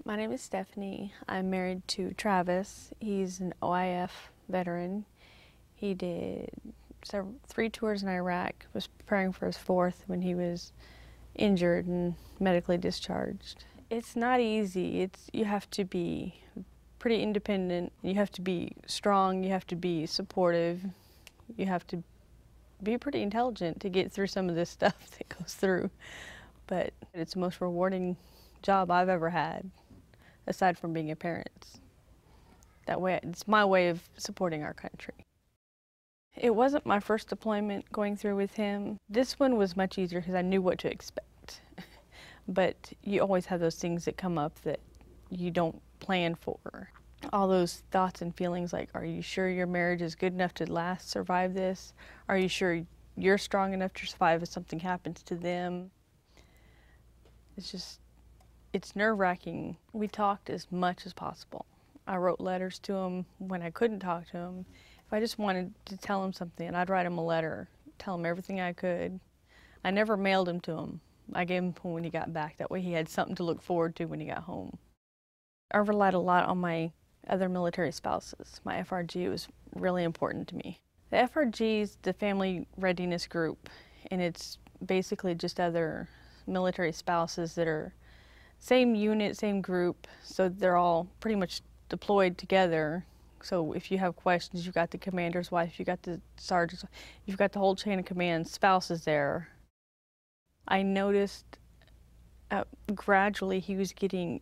My name is Stephanie. I'm married to Travis. He's an OIF veteran. He did 3 tours in Iraq, was preparing for his fourth when he was injured and medically discharged. It's not easy. You have to be pretty independent. You have to be strong. You have to be supportive. You have to be pretty intelligent to get through some of this stuff that goes through. But it's the most rewarding job I've ever had, aside from being a parent. That way, it's my way of supporting our country. It wasn't my first deployment going through with him. This one was much easier because I knew what to expect. But you always have those things that come up that you don't plan for. All those thoughts and feelings like, are you sure your marriage is good enough to survive this? Are you sure you're strong enough to survive if something happens to them? It's nerve-wracking. We talked as much as possible. I wrote letters to him when I couldn't talk to him. If I just wanted to tell him something, I'd write him a letter, tell him everything I could. I never mailed him to him. I gave him to him when he got back. That way he had something to look forward to when he got home. I relied a lot on my other military spouses. My FRG was really important to me. The FRG is the Family Readiness Group, and it's basically just other military spouses that are same unit, same group, so they're all pretty much deployed together. So if you have questions, you've got the commander's wife, you've got the sergeant's, you've got the whole chain of command spouses there. I noticed gradually he was getting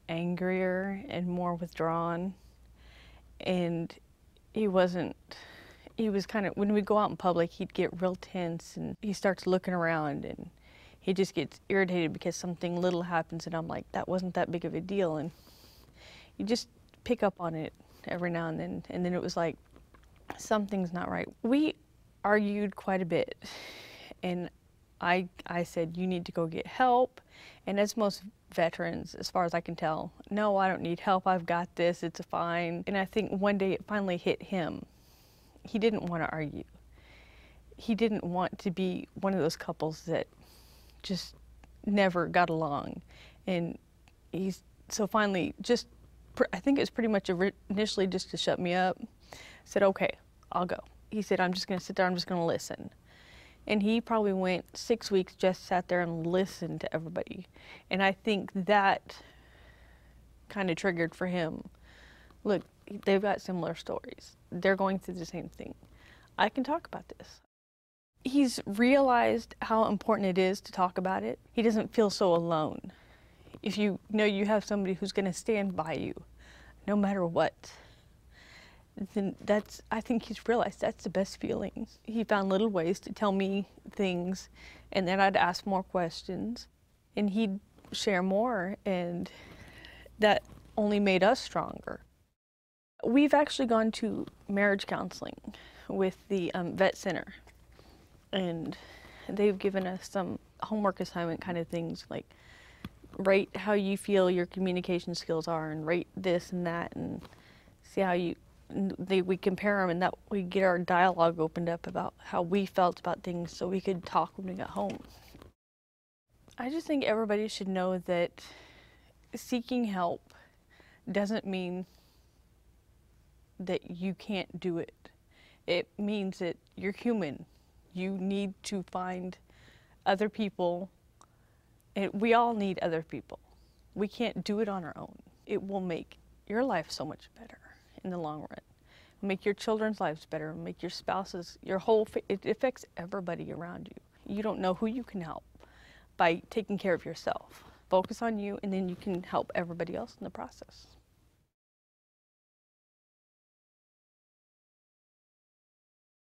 angrier and more withdrawn, and he was kind of, when we go out in public, he'd get real tense and he starts looking around and he just gets irritated because something little happens and I'm like, that wasn't that big of a deal. And you just pick up on it every now and then it was like, something's not right. We argued quite a bit, and I said, you need to go get help. And as most veterans, as far as I can tell, no, I don't need help, I've got this, it's fine. And I think one day it finally hit him. He didn't want to argue. He didn't want to be one of those couples that just never got along. And so finally, I think it was pretty much initially just to shut me up. Said, okay, I'll go. He said, I'm just gonna sit there, I'm just gonna listen. And he probably went 6 weeks, just sat there and listened to everybody. And I think that kind of triggered for him. Look, they've got similar stories. They're going through the same thing. I can talk about this. He's realized how important it is to talk about it. He doesn't feel so alone. If you know you have somebody who's going to stand by you, no matter what, then I think he's realized that's the best feeling. He found little ways to tell me things, and then I'd ask more questions, and he'd share more, and that only made us stronger. We've actually gone to marriage counseling with the vet center, and they've given us some homework assignment kind of things, like rate how you feel your communication skills are, and rate this and that, and see how we compare them, and that we get our dialogue opened up about how we felt about things so we could talk when we got home. I just think everybody should know that seeking help doesn't mean that you can't do it. It means that you're human. You need to find other people, and we all need other people. We can't do it on our own. It will make your life so much better in the long run. Make your children's lives better, make your spouses, it affects everybody around you. You don't know who you can help by taking care of yourself. Focus on you, and then you can help everybody else in the process.